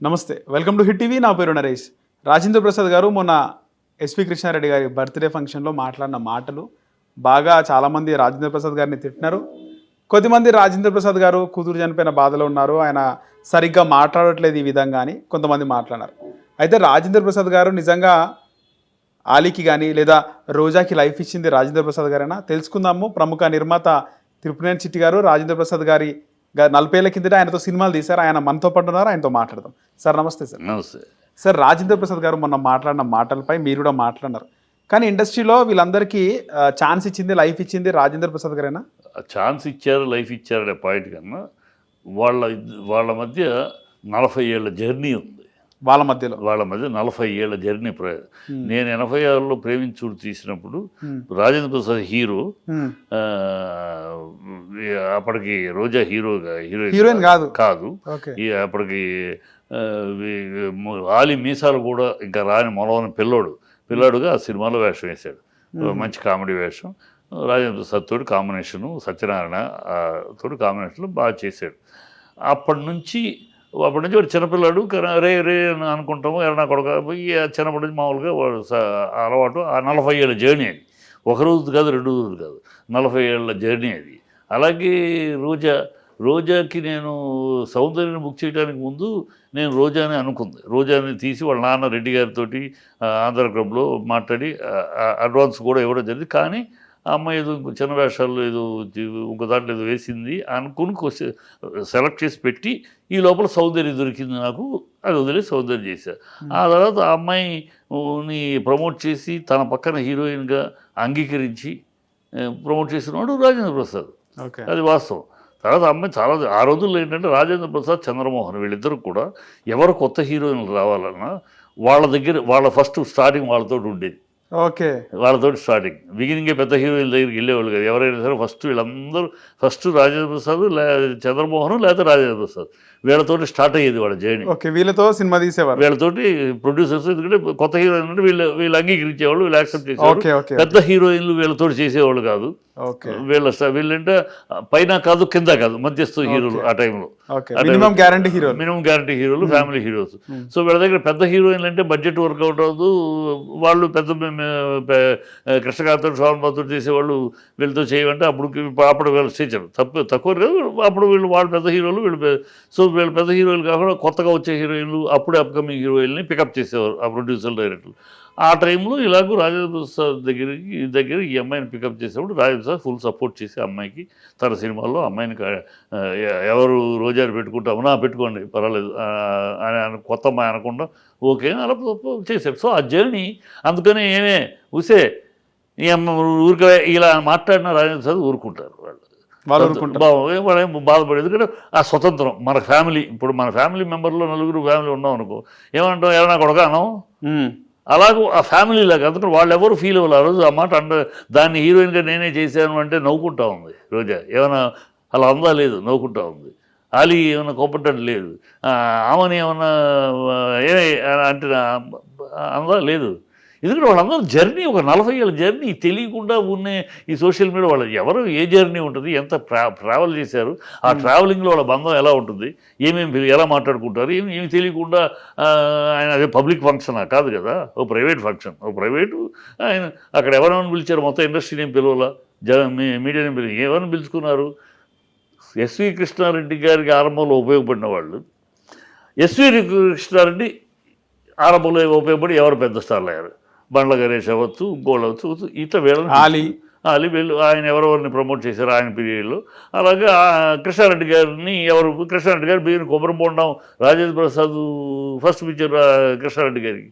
నమస్తే, welcome to hit TV. నా పేరు నరేష్. రాజేంద్ర ప్రసాద్ గారు మొన్న ఎస్పీ కృష్ణారెడ్డి గారి బర్త్డే ఫంక్షన్లో మాట్లాడిన మాటలు బాగా చాలామంది రాజేంద్ర ప్రసాద్ గారిని తిట్టినారు. కొద్దిమంది రాజేంద్ర ప్రసాద్ గారు కూతురు చనిపోయిన బాధలో ఉన్నారు, ఆయన సరిగ్గా మాట్లాడట్లేదు ఈ విధంగా అని కొంతమంది మాట్లాడారు. అయితే రాజేంద్ర ప్రసాద్ గారు నిజంగా ఆలీకి కానీ లేదా రోజాకి లైఫ్ ఇచ్చింది రాజేంద్ర ప్రసాద్ గారైనా తెలుసుకుందాము. ప్రముఖ నిర్మాత తిరుపతినేని చిట్టి గారు రాజేంద్ర ప్రసాద్ గారి 40 ఏళ్ల కిందట ఆయనతో సినిమాలు తీశారు. ఆయన మనతో పాటు ఉన్నారు, ఆయనతో మాట్లాడదాం. సార్ నమస్తే. సార్ నమస్తే సార్. రాజేంద్ర ప్రసాద్ గారు మొన్న మాట్లాడిన మాటలపై మీరు కూడా మాట్లాడినారు, కానీ ఇండస్ట్రీలో వీళ్ళందరికీ ఛాన్స్ ఇచ్చింది, లైఫ్ ఇచ్చింది రాజేంద్ర ప్రసాద్ గారేనా? ఛాన్స్ ఇచ్చారు, లైఫ్ ఇచ్చారు అనే పాయింట్ కన్నా వాళ్ళ మధ్య 40 ఏళ్ళ జర్నీ ఉంది. వాళ్ళ మధ్య 40 ఏళ్ళ జర్నీ. నేను 86లో ప్రేమించుడు తీసినప్పుడు రాజేంద్ర ప్రసాద్ హీరో, అప్పటికి రోజా హీరోయిన్ కాదు. అప్పటికి ఆలి మీసాలు కూడా ఇంకా రాని మొలవని పిల్లాడుగా ఆ సినిమాలో వేషం వేశాడు. మంచి కామెడీ వేషం. రాజేంద్ర ప్రసాద్ తోటి కాంబినేషను, సత్యనారాయణ తోటి కాంబినేషన్లో బాగా చేశాడు. అప్పటి నుంచి వాడు చిన్నపిల్లాడు, రే అని అనుకుంటాము, ఎవరైనా కొడక చిన్నప్పటి నుంచి మామూలుగా వాడు అలవాటు. ఆ 40 ఏళ్ళ జర్నీ అది. ఒక రోజు కాదు, 2 రోజులు కాదు, 40 ఏళ్ళ జర్నీ అది. అలాగే రోజాకి నేను సౌందర్యాన్ని బుక్ చేయడానికి ముందు నేను రోజాని అనుకుంది. రోజాని తీసి వాళ్ళ నాన్న రెడ్డి గారితో ఆంధ్ర క్లబ్లో మాట్లాడి అడ్వాన్స్ కూడా ఇవ్వడం జరిగింది. కానీ ఆ అమ్మాయి ఏదో చిన్న వేషాల్లో ఏదో ఇంకో దాంట్లో ఏదో వేసింది అనుకుని సెలెక్ట్ చేసి పెట్టి ఈ లోపల సౌందర్యం దొరికింది నాకు, అది వదిలేసి సౌందర్యం చేశాను. ఆ తర్వాత ఆ అమ్మాయిని ప్రమోట్ చేసి తన పక్కన హీరోయిన్గా అంగీకరించి ప్రమోట్ చేసినవాడు రాజేంద్ర ప్రసాద్. అది వాస్తవం. తర్వాత అమ్మాయి చాలా ఆ రోజుల్లో ఏంటంటే రాజేంద్ర ప్రసాద్, చంద్రమోహన్ వీళ్ళిద్దరు కూడా ఎవరు కొత్త హీరోయిన్లు రావాలన్నా వాళ్ళ ఫస్ట్ స్టార్టింగ్ వాళ్ళతో ఉండేది. వాళ్ళతో స్టార్టింగ్ బిగినింగే పెద్ద హీరోయిన్ దగ్గరికి వెళ్ళేవాళ్ళు కదా. ఎవరైనా సరే ఫస్ట్ రాజేంద్ర ప్రసాద్, చంద్రమోహన్ లేదా రాజేంద్ర ప్రసాద్ వీళ్ళతోటి స్టార్ట్ అయ్యేది వాళ్ళ జర్నీ. వీళ్ళతో సినిమా తీసేవారు, వీళ్ళతోటి ప్రొడ్యూసర్స్. ఎందుకంటే కొత్త హీరోయిన్ అంటే వీళ్ళు అంగీకరించేవాళ్ళు, వీళ్ళు యాక్సెప్ట్ చేసేవాళ్ళు. పెద్ద హీరోయిన్లు వీళ్ళతో చేసేవాళ్ళు కాదు. వీళ్ళంటే పైన కాదు, కింద కాదు, మధ్యస్థ హీరోలు. ఆ టైంలో మినిమం గ్యారంటీ హీరోలు, ఫ్యామిలీ హీరోస్. సో వీళ్ళ దగ్గర పెద్ద హీరోయిన్లు అంటే బడ్జెట్ వర్కౌట్ అవ్వదు. వాళ్ళు పెద్ద కృష్ణకాంత్, శోభన్ బాబుతో చేసేవాళ్ళు వీళ్ళతో చేయమంటే అప్పుడు వీళ్ళు చేశారు. తక్కువ కాదు. అప్పుడు వాళ్ళు పెద్ద హీరోలు, సో వీళ్ళు పెద్ద హీరోయిన్లు కాకుండా కొత్తగా వచ్చే హీరోయిన్లు, అప్పుడే అప్కమింగ్ హీరోయిన్ని పికప్ చేసేవారు ఆ ప్రొడ్యూసర్, డైరెక్టర్లు. ఆ టైంలో ఇలాగూ రాజేంద్ర ప్రసాద్ దగ్గర ఈ అమ్మాయిని పికప్ చేసేప్పుడు రాజేంద్ర ప్రసాద్ ఫుల్ సపోర్ట్ చేసి అమ్మాయికి తన సినిమాల్లో అమ్మాయిని ఎవరు రోజాని పెట్టుకుంటామో పెట్టుకోండి పర్వాలేదు అని కొత్త అమ్మాయి అనకుండా ఓకే అలా చేశాడు. సో ఆ జర్నీ అందుకని ఊసే ఈ అమ్మ ఊరికే ఇలా మాట్లాడిన రాజేంద్ర ప్రసాద్ ఊరుకుంటారు. వాళ్ళు బాధపడేది. ఎందుకంటే ఆ స్వతంత్రం మన ఫ్యామిలీ, ఇప్పుడు మన ఫ్యామిలీ మెంబర్లో 4 ఫ్యామిలీ ఉన్నాం అనుకో, ఏమంటాం, ఎవరైనా కొడగానం అలాగూ ఆ ఫ్యామిలీ లాగా. అందుకని వాళ్ళు ఎవరు ఫీల్ అవ్వాలి ఆ రోజు ఆ మాట దాన్ని హీరోయిన్గా నేనే చేశాను అంటే నవ్వుకుంటా ఉంది రోజా. ఏమైనా అలా అందా లేదు, నవ్వుకుంటా ఉంది. ఆలీ ఏమైనా కోపడ్డట్టు లేదు, ఆమెని ఏమన్నా అంటే అందా లేదు. ఎందుకంటే వాళ్ళందరూ జర్నీ ఒక 40 ఏళ్ళ జర్నీ తెలియకుండా ఉన్నే ఈ సోషల్ మీడియా. వాళ్ళు ఎవరు ఏ జర్నీ ఉంటుంది, ఎంత ట్రావెల్ చేశారు, ఆ ట్రావెలింగ్లో వాళ్ళ బంధం ఎలా ఉంటుంది, ఎలా మాట్లాడుకుంటారు, ఏమి తెలియకుండా ఆయన అదే పబ్లిక్ ఫంక్షనా కాదు కదా, ఓ ప్రైవేట్ ఫంక్షన్. ఆయన అక్కడ ఎవరెవరిని పిలిచారు, మొత్తం ఇండస్ట్రీని ఏం పిలవాలా, మీడియాని ఎవరిని పిలుచుకున్నారు? ఎస్వి కృష్ణారెడ్డి గారికి ఆరంభంలో ఉపయోగపడిన వాళ్ళు, ఎస్వి కృష్ణారెడ్డి ఆరంభంలో ఉపయోగపడి ఎవరు పెద్ద స్టార్లు అయ్యారు, బండ్ల గణేష్ అవ్వచ్చు, ఇంకోళ్ళు అవ్వచ్చు, ఇట్లా వీళ్ళని వీళ్ళు ఆయన ఎవరెవరిని ప్రమోట్ చేశారు ఆయన పీరియడ్లో. అలాగే కృష్ణారెడ్డి గారు బియ్యం కొబ్బరి బొండం రాజేంద్ర ప్రసాద్ ఫస్ట్ పిక్చర్ కృష్ణారెడ్డి గారికి,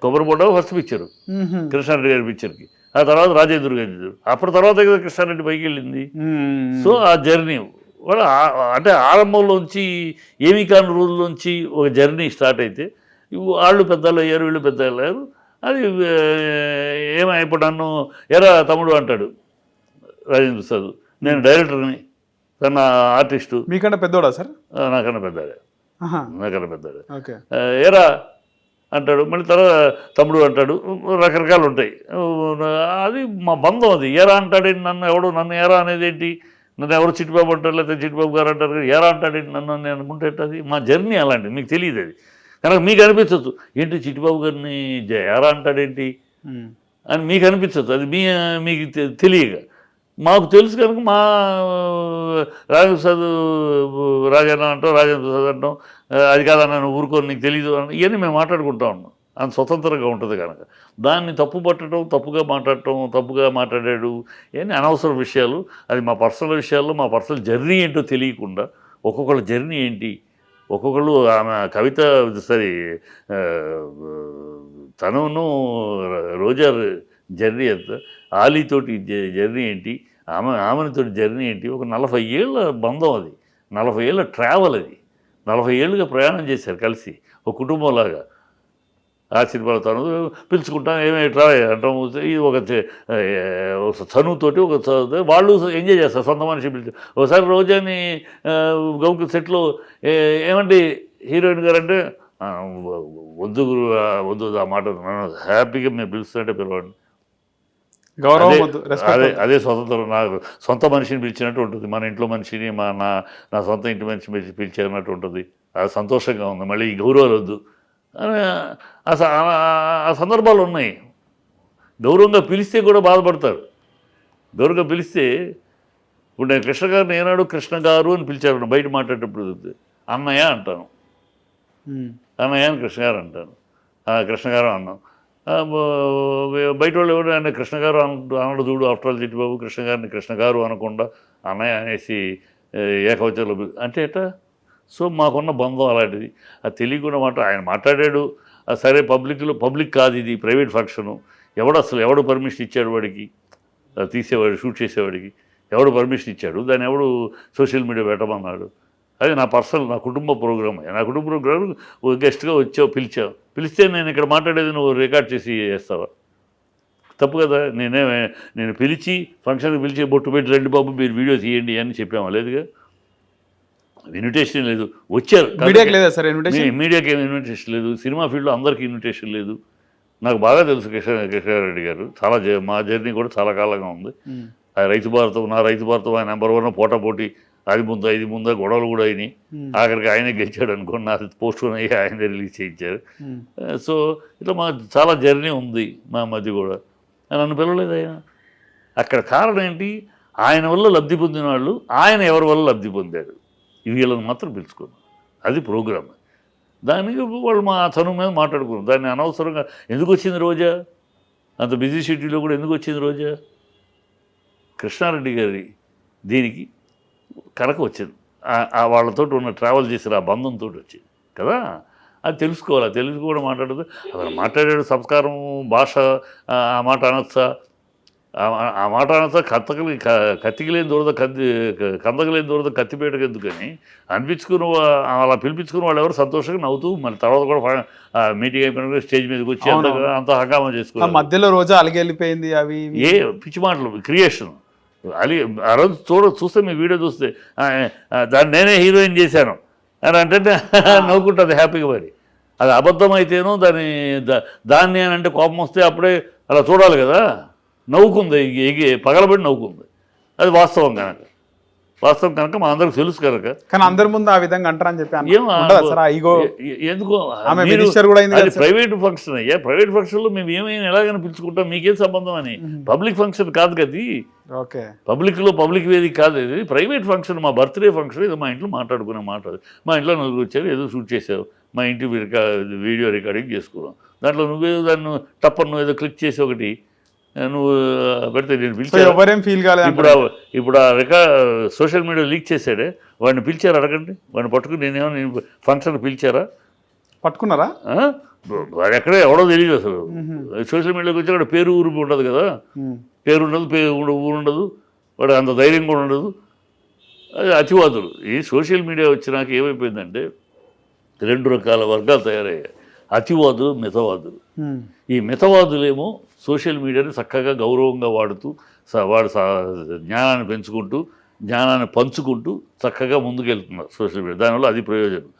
కొబ్బరి బొండం ఫస్ట్ పిక్చరు కృష్ణారెడ్డి గారి పిక్చర్కి. ఆ తర్వాత రాజేంద్ర గారి, అప్పటి తర్వాత కదా కృష్ణారెడ్డి పైకి వెళ్ళింది. సో ఆ జర్నీ వాళ్ళ అంటే ఆరంభంలోంచి ఏమీ కాని రోజుల్లోంచి ఒక జర్నీ స్టార్ట్ అయితే వాళ్ళు పెద్దలు అయ్యారు, వీళ్ళు పెద్దలు అయ్యారు. అది ఇప్పుడు నన్ను ఎరా తమ్ముడు అంటాడు రాజేంద్ర ప్రసాద్, నేను డైరెక్టర్ని, తన ఆర్టిస్టు. మీకన్నా పెద్దోడా సార్? నాకన్నా పెద్దాడే. ఎరా అంటాడు, మళ్ళీ తర్వాత తమ్ముడు అంటాడు, రకరకాలు ఉంటాయి. అది మా బంధం. అది ఎరా అంటాడేంటి, నన్ను ఎరా అనేది ఏంటి, నన్ను ఎవరు చిట్టిబాబు అంటారు, లేకపోతే చిట్టిబాబు గారు అంటారు, ఎలా అంటాడేంటి నన్ను నేను అనుకుంటే అది మా జర్నీ అలాంటిది, మీకు తెలియదు అది. కనుక మీకు అనిపించవచ్చు ఏంటి చిట్టిబాబు గారిని ఎలా అంటాడేంటి అని మీకు అనిపించవచ్చు, అది మీకు తెలియక. మాకు తెలుసు కనుక మా రాజప్రసాద్ రాజన్న అంటాం, రాజేంద్ర ప్రసాద్ అంటాం, అది కాదన్నా నువ్వు ఊరుకొని నీకు తెలియదు అని ఇవన్నీ మేము మాట్లాడుకుంటా ఉన్నాం. అంత స్వతంత్రంగా ఉంటుంది కనుక దాన్ని తప్పు పట్టడం, తప్పుగా మాట్లాడటం, తప్పుగా మాట్లాడాడు ఇవన్నీ అనవసర విషయాలు. అది మా పర్సనల్ విషయాల్లో మా పర్సనల్ జర్నీ ఏంటో తెలియకుండా ఒక్కొక్కళ్ళ జర్నీ ఏంటి, ఒక్కొక్కళ్ళు ఆమె కవిత సరే తనును రోజా జర్నీ ఎంత, ఆలీతోటి జర్నీ ఏంటి, ఆమెతోటి జర్నీ ఏంటి, ఒక 40 ఏళ్ళ బంధం అది, 40 ఏళ్ళ ట్రావెల్ అది, 40 ఏళ్ళుగా ప్రయాణం చేశారు కలిసి ఒక కుటుంబంలాగా. ఆ సినిమాలో తను పిలుచుకుంటాం ఏమేమి ట్రా అంటాం, ఇది ఒక చనువుతోటి ఒక వాళ్ళు ఎంజాయ్ చేస్తారు, సొంత మనిషి పిలిచి. ఒకసారి రోజాని గౌకి సెట్లో ఏమండి హీరోయిన్ గారు అంటే వద్దు వద్దు ఆ మాట హ్యాపీగా మేము పిలుస్తుంటే పిలవండి, గౌరవం, అదే స్వతంత్రం. నాకు సొంత మనిషిని పిలిచినట్టు ఉంటుంది, మన ఇంట్లో మనిషిని నా సొంత ఇంటి మనిషి పిలిచినట్టు ఉంటుంది, అది సంతోషంగా ఉంది. మళ్ళీ ఈ గౌరవాలు వద్దు ఆ సందర్భాలు ఉన్నాయి. గౌరవంగా పిలిస్తే కూడా బాధపడతారు. గౌరవంగా పిలిస్తే ఇప్పుడు నేను కృష్ణ గారిని ఏనాడు కృష్ణ గారు అని పిలిచారు, బయట మాట్లాడేటప్పుడు అన్నయ్య అంటాను, అన్నయ్య అని కృష్ణ గారు అంటాను, కృష్ణ గారు అన్నాం. బయట వాళ్ళు ఎవరు ఆయన కృష్ణ గారు అనడు చూడు, ఆఫ్టర్ ఆల్ చిట్టిబాబు కృష్ణ గారిని కృష్ణ గారు అనకుండా అన్నయ్య అనేసి ఏకవచనంలో అంటే ఎట్టా. సో మాకున్న బంధం అలాంటిది, అది తెలియకుండా ఆయన మాట్లాడాడు. సరే పబ్లిక్ కాదు, ఇది ప్రైవేట్ ఫంక్షను, ఎవడు పర్మిషన్ ఇచ్చాడు వాడికి, తీసేవాడు షూట్ చేసేవాడికి ఎవడు పర్మిషన్ ఇచ్చాడు, దాన్ని ఎవడు సోషల్ మీడియా పెట్టమన్నాడు. అది నా పర్సనల్, నా కుటుంబ ప్రోగ్రామ్. నా కుటుంబ ప్రోగ్రామ్ గెస్ట్గా పిలిచావు, పిలిస్తే నేను ఇక్కడ మాట్లాడేది నువ్వు రికార్డ్ చేసి చేస్తావా? తప్పు కదా. నేను పిలిచి ఫంక్షన్కి పిలిచి బొట్టు పెట్టి రండి బాబు మీరు వీడియో తీయండి అని చెప్పామా? లేదుగా, ఇన్విటేషన్ లేదు. వచ్చారు, మీడియాకి ఏమి ఇన్విటేషన్ లేదు, సినిమా ఫీల్డ్లో అందరికీ ఇన్విటేషన్ లేదు. నాకు బాగా తెలుసు కృష్ణారెడ్డి గారు, చాలా మా జర్నీ కూడా చాలా కాలంగా ఉంది. రైతు భారతం, నా రైతు భారతం ఆయన నెంబర్ 1 పోటాపోటీ, అది ముందా గొడవలు కూడా అయినాయి. ఆఖరికి ఆయనే గెలిచాడు అనుకోండి, నా పోస్ట్ పోన్ అయ్యి ఆయనే రిలీజ్ చేయించారు. సో ఇట్లా మా చాలా జర్నీ ఉంది మా మధ్య కూడా. నన్ను పిలవలేదు ఆయన. అక్కడ కారణం ఏంటి, ఆయన వల్ల లబ్ధి పొందిన వాళ్ళు ఆయన ఎవరి వల్ల లబ్ధి పొందాడు, వీళ్ళని మాత్రం పిలుచుకున్నాం. అది ప్రోగ్రామ్. దానికి వాళ్ళు మా తను మీద మాట్లాడుకున్నాం. దాన్ని అనవసరంగా ఎందుకు వచ్చింది రోజా, అంత బిజీ షెడ్యూల్లో కూడా ఎందుకు వచ్చింది రోజా, కృష్ణారెడ్డి గారి దీనికి కనుక వచ్చింది. వాళ్ళతో ఉన్న ట్రావెల్ చేసిన ఆ బంధంతో వచ్చింది కదా. అది తెలుసుకోవాలి, తెలుసుకోవడం మాట్లాడదు. అసలు మాట్లాడాడు సంస్కారం భాష, ఆ మాట అనొచ్చా, ఆ మాట అనొచ్చా, కత్తికిలేని దూరద కందకలేని దూరద కత్తిపేటకు ఎందుకని అనిపించుకుని అలా పిలిపించుకుని వాళ్ళు ఎవరు సంతోషంగా నవ్వుతూ మళ్ళీ తర్వాత కూడా మీటింగ్ అయిపోయిన స్టేజ్ మీదకి వచ్చి అంత హంగామా చేసుకున్నారు. మధ్యలో రోజా అలిగి వెళ్ళిపోయింది, అవి ఏ పిచ్చి మాటలు క్రియేషన్. ఆ రోజు చూస్తే మీ వీడియో చూస్తే దాన్ని నేనే హీరోయిన్ చేశాను అని అంటే నవ్వుకుంటుంది హ్యాపీగా. మరి అది అబద్ధం అయితేనో దాన్ని అని అంటే కోపం వస్తే అప్పుడే అలా చూడాలి కదా. నవ్వుకుంది, పగలబడి నవ్వుకుంది, అది వాస్తవం కనుక మా అందరికి తెలుసు కనుక. కానీ అందరి ముందు ఆ విధంగా అంటారని చెప్పి ఎందుకు ప్రైవేట్ ఫంక్షన్ అయ్యా, ప్రైవేట్ ఫంక్షన్లో మేము ఏమైనా ఎలాగైనా పిలుచుకుంటాం, మీకేం సంబంధం అని. పబ్లిక్ ఫంక్షన్ కాదు కదా, పబ్లిక్ వేదిక కాదు, ఇది ప్రైవేట్ ఫంక్షన్. మా బర్త్డే ఫంక్షన్, ఏదో మా ఇంట్లో మాట్లాడుకునే మాట. మా ఇంట్లో నలుగురు వచ్చారు, ఏదో షూట్ చేసావు, మా ఇంటి వీడియో రికార్డింగ్ చేసుకున్నాం. దాంట్లో నువ్వేదో దాన్ని నువ్వు ఏదో క్లిక్ చేసి ఒకటి నువ్వు పెడితే నేను పిలిచాను. ఇప్పుడు ఆ సోషల్ మీడియా లీక్ చేశాడే, వాడిని పిలిచారు అడగండి, వాడిని పట్టుకుని నేను ఫంక్షన్ పిలిచారా, పట్టుకున్నారా? వాడు ఎక్కడే ఎవడో తెలియదు అసలు. సోషల్ మీడియాకి వచ్చి అక్కడ పేరు ఊరు ఉండదు కదా, పేరు ఉండదు, ఊరు ఉండదు, వాడు అంత ధైర్యం కూడా ఉండదు. అది అతివాదులు. ఈ సోషల్ మీడియా వచ్చినాక ఏమైపోయిందంటే 2 రకాల వర్గాలు తయారయ్యాయి, అతివాదులు, మితవాదులు. ఈ మితవాదులేమో సోషల్ మీడియాని చక్కగా గౌరవంగా వాడుతూ వాడు జ్ఞానాన్ని పెంచుకుంటూ జ్ఞానాన్ని పంచుకుంటూ చక్కగా ముందుకెళ్తున్నారు సోషల్ మీడియా. దానివల్ల అది ప్రయోజనం.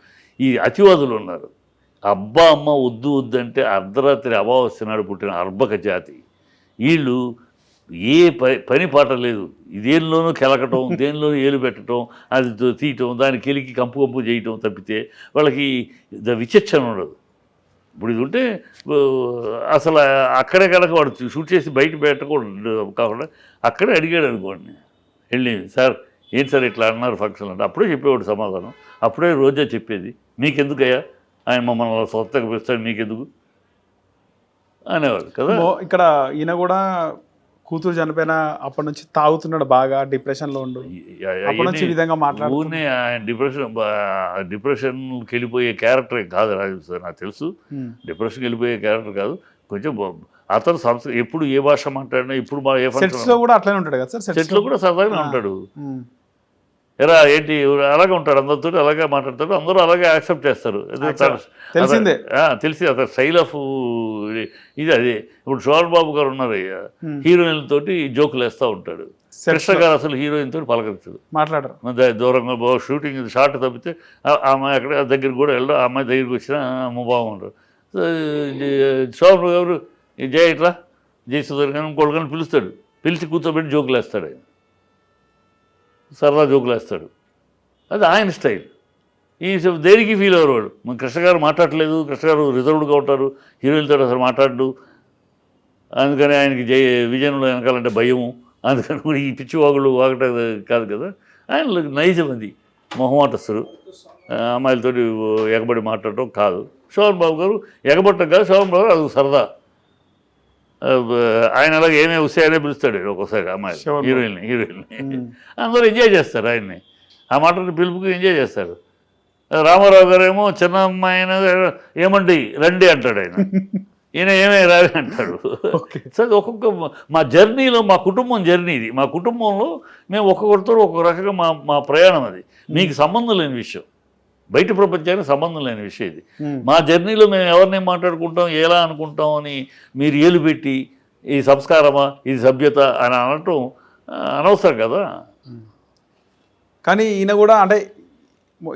ఈ అతివాదులు ఉన్నారు, అబ్బా అమ్మ వద్దు వద్దంటే అర్ధరాత్రి అమావాస్య నాడు పుట్టిన అర్భక జాతి. వీళ్ళు ఏ పని పాట లేదు, దేనిలోనూ కెలకటం, దేనిలోనూ ఏలు పెట్టడం, అది తీయటం, దాన్ని కెలికి కంపు చేయటం తప్పితే వాళ్ళకి విచక్షణ ఉండదు. ఇప్పుడు ఇది ఉంటే అసలు అక్కడే కనుక వాడు షూట్ చేసి బయట పెట్టకూడదు కాకుండా అక్కడే అడిగాడు అనుకోండి, వెళ్ళి సార్ ఏంటి సార్ ఇట్లా అన్నారు ఫంక్షన్ అంటే అప్పుడే చెప్పేవాడు సమాధానం. అప్పుడే రోజా చెప్పేది, మీకెందుకయ్యా ఆయన మమ్మల్ని సొంతగా పిలుస్తాడు, మీకెందుకు అనేవాడు కదా. ఇక్కడ ఈయన కూడా కూతురు చనిపోయిన అప్పటి నుంచి తాగుతున్నాడు, బాగా డిప్రెషన్లో ఉండు, అప్పటి నుంచి ఈ విధంగా మాట్లాడు. ఊరినే ఆయన డిప్రెషన్కి వెళ్ళిపోయే క్యారెక్టర్ కాదు రాజు సార్, నాకు తెలుసు. డిప్రెషన్కి వెళ్ళిపోయే క్యారెక్టర్ కాదు. కొంచెం అతను ఎప్పుడు ఏ భాష మాట్లాడినా, ఇప్పుడు ఏ ఫంక్షన్లో కూడా అట్లనే ఉంటాడు కదా సార్, సెట్లో కూడా సరదాగానే ఉంటాడు. ఎరా ఏంటి అలాగే ఉంటాడు, అందరితో అలాగే మాట్లాడతాడు, అందరూ అలాగే యాక్సెప్ట్ చేస్తారు. తెలిసిందే, తెలిసి అతను స్టైల్ ఆఫ్ ఇది అదే. ఇప్పుడు శోభన్ బాబు గారు ఉన్నారు, హీరోయిన్ తోటి జోకులు వేస్తూ ఉంటాడు. కృష్ణ గారు అసలు హీరోయిన్ తోటి పలకరించడు, మాట్లాడరు. దూరంగా షూటింగ్ షార్ట్ తప్పితే ఆ అమ్మాయి అక్కడ దగ్గర కూడా వెళ్ళడం, ఆ అమ్మాయి దగ్గరికి వచ్చినా అమ్మ బాగుంటారు. శోభన్ గారు జయ ఇట్లా జయసుధర్ కానీ ఇంకోటి కానీ పిలుస్తాడు, పిలిచి కూర్చోబెట్టి జోకులు వేస్తాడు, ఆయన సరదా జోకులు వేస్తాడు. అది ఆయన స్టైల్. ఈ దేనికి ఫీల్ అవ్వరు. మన కృష్ణ గారు మాట్లాడలేదు, కృష్ణ గారు రిజర్వ్డ్గా ఉంటారు, హీరోయిన్తో అసలు మాట్లాడు. అందుకని ఆయనకి విజయంలో వెనకాలంటే భయము, అందుకని కూడా ఈ పిచ్చి వాగటం కాదు కదా. ఆయన నైజం అది, మొహమాటస్తుడు, అమ్మాయిలతో ఎగబడి మాట్లాడటం కాదు. శోభన్ బాబు గారు ఎగబట్టం కాదు, శోభన్ బాబు గారు అది సరదా. ఆయన అలాగే ఏమే వస్తాయనే పిలుస్తాడు ఒక్కోసారి అమ్మాయి హీరోయిన్ని అందరూ ఎంజాయ్ చేస్తారు ఆయన్ని, ఆ మాటని పిలుపుకి ఎంజాయ్ చేస్తారు. రామారావు గారు ఏమో చిన్న అమ్మాయి ఏమండి రండి అంటాడు, ఆయన ఈయన ఏమే రావి అంటాడు. సరే ఒక్కొక్క మా జర్నీలో, మా కుటుంబం జర్నీ ఇది, మా కుటుంబంలో మేము ఒక్కొక్కరితో ఒక్కొక్క రకంగా మా ప్రయాణం అది. మీకు సంబంధం లేని విషయం, బయట ప్రపంచానికి సంబంధం లేని విషయం ఇది. మా జర్నీలో మేము ఎవరిని మాట్లాడుకుంటాం, ఎలా అనుకుంటాం అని మీరు ఏలు పెట్టి ఈ సంస్కారమా, ఇది సభ్యత అని అనటం అనవసరం కదా. కానీ ఈయన కూడా అంటే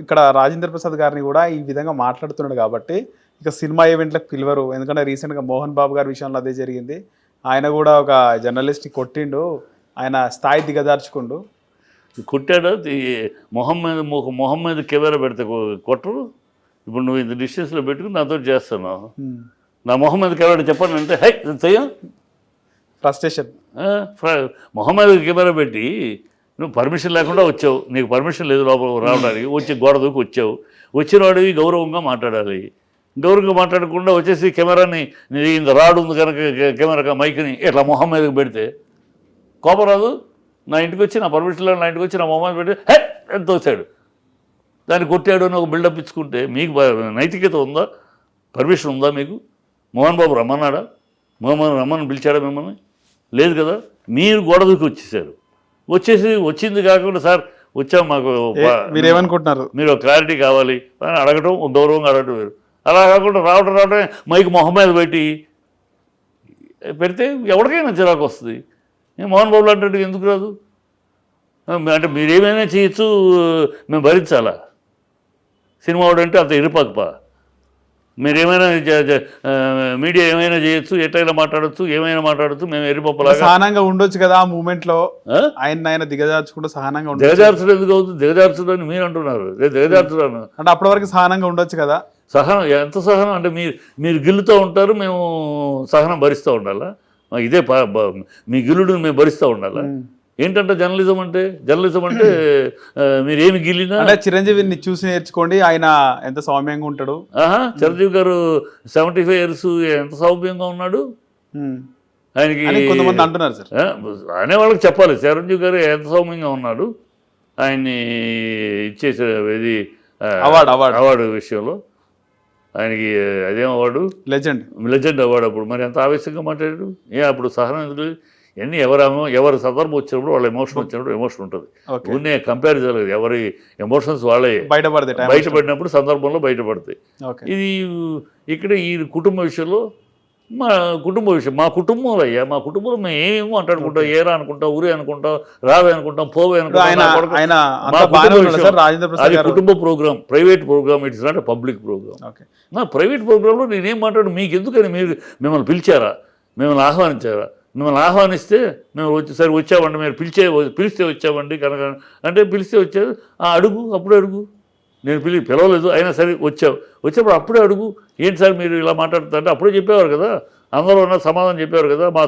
ఇక్కడ రాజేంద్ర ప్రసాద్ గారిని కూడా ఈ విధంగా మాట్లాడుతున్నాడు కాబట్టి ఇక సినిమా ఈవెంట్లకు పిలవరు. ఎందుకంటే రీసెంట్గా మోహన్ బాబు గారి విషయంలో అదే జరిగింది. ఆయన కూడా ఒక జర్నలిస్ట్ని కొట్టిండు, ఆయన స్థాయి దిగజార్చుకుండు. కొట్టాడు మొహం మీద కెమెరా పెడితే కొట్టరు. ఇప్పుడు నువ్వు ఇంత డిస్టెన్స్లో పెట్టుకుని నాతో చేస్తున్నావు, నా మొహం మీద కెమెరా చెప్పండి అంటే హై చెయ్యం, ఫ్రస్ట్రేషన్. మొహం మీద కెమెరా పెట్టి నువ్వు పర్మిషన్ లేకుండా వచ్చావు, నీకు పర్మిషన్ లేదు లోపల రావడానికి, వచ్చి గోడ దూకి వచ్చావు, వచ్చిన వాడివి గౌరవంగా మాట్లాడాలి. గౌరవంగా మాట్లాడకుండా వచ్చేసి కెమెరాని ఇంత రాడు ఉంది కనుక కెమెరా మైక్ని ఇట్లా మొహం మీదకి పెడితే కోపం రాదు? నా ఇంటికి వచ్చి, నా పర్మిషన్లో నా ఇంటికి వచ్చి నా మొబైల్ పెట్టి హే ఎంత తోసాడు, దాన్ని కొట్టాడు అని ఒక బిల్డప్ ఇచ్చుకుంటే మీకు నైతికత ఉందా? పర్మిషన్ ఉందా మీకు? మోహన్ బాబు రమ్మన్నాడా? రమ్మని పిలిచాడా మిమ్మల్ని? లేదు కదా. మీరు గోడ దూకి వచ్చేసారు. వచ్చింది కాకుండా సార్ వచ్చాం మాకు మీరేమనుకుంటున్నారు, మీరు క్లారిటీ కావాలి అని అడగటం, గౌరవంగా అడగటం వేరు. అలా కాకుండా రావటమే మైక్ మొహం మీద పెడితే ఎవరికైనా చిరాకు వస్తుంది. మోహన్ బాబులు అంటే ఎందుకు రాదు? అంటే మీరేమైనా చేయొచ్చు, మేము భరించాలా? సినిమా వాడంటే అంత ఇరుపక్కప. మీరేమైనా మీడియా ఏమైనా చేయొచ్చు, ఎట్లయినా మాట్లాడచ్చు, ఏమైనా మాట్లాడచ్చు, మేము ఎరిపప్పలాగా సహనంగా ఉండొచ్చు కదా. ఆ మూమెంట్ లో ఆయన దిగజార్చుకుంటూ సహనంగా దిగజార్చడం ఎందుకు అవుతుంది? దిగజార్చడం అని మీరు అంటున్నారు, దిగజార్చడాను అంటే అప్పటి వరకు సహనంగా ఉండొచ్చు కదా. సహనం ఎంత సహనం అంటే మీరు గిల్లుతూ ఉంటారు, మేము సహనం భరిస్తూ ఉండాలా? ఇదే మీ గిల్లుడు మేము భరిస్తూ ఉండాలా? ఏంటంటే జర్నలిజం అంటే మీరేమి గిల్లినా అంటే చిరంజీవిని చూసి నేర్చుకోండి, ఆయన ఎంత సౌమ్యంగా ఉంటాడు. చిరంజీవి గారు 75 years ఎంత సౌమ్యంగా ఉన్నాడు ఆయనకి కొంతమంది అంటున్నారు సార్. అనే వాళ్ళకి చెప్పాలి చిరంజీవి గారు ఎంత సౌమ్యంగా ఉన్నాడు. ఆయన్ని ఇచ్చేసే ఇది అవార్డు విషయంలో ఆయనకి అదేం అవార్డు, లెజెండ్ అవార్డు. అప్పుడు మరి ఎంత ఆవేశంగా మాట్లాడాడు. అప్పుడు సహనం ఎందుకు? ఇవన్నీ ఎవరి సందర్భం వచ్చినప్పుడు వాళ్ళ ఎమోషన్ వచ్చినప్పుడు ఎమోషన్ ఉంటుంది. ఊరినే కంపారిజన్ లేదు, ఎవరి ఎమోషన్స్ వాళ్ళే బయటపడినప్పుడు సందర్భంలో బయటపడతాయి. ఇది ఇక్కడ ఈ కుటుంబ విషయంలో మా కుటుంబంలో అయ్యా, మా కుటుంబంలో మేము ఏమేమో అంటాడుకుంటాం, ఏరా అనుకుంటాం, ఊరే అనుకుంటాం, రావే అనుకుంటాం, పోవే అనుకుంటాం. అది కుటుంబ program, private program, it's not public program. నా ప్రైవేట్ ప్రోగ్రాంలో నేనేం మాట్లాడు మీకు ఎందుకని? మిమ్మల్ని పిలిచారా, మిమ్మల్ని ఆహ్వానించారా? మిమ్మల్ని ఆహ్వానిస్తే మేము సరే వచ్చామండి, మీరు పిలిస్తే వచ్చామండి కనుక అంటే పిలిస్తే వచ్చారు, అడుగు, అప్పుడే అడుగు. నేను పిలవలేదు అయినా సరే వచ్చినప్పుడు అప్పుడే అడుగు. ఏంటి సార్ మీరు ఇలా మాట్లాడుతుంటే అప్పుడే చెప్పేవారు కదా, అందరూ ఉన్న సమాధానం చెప్పేవారు కదా, మా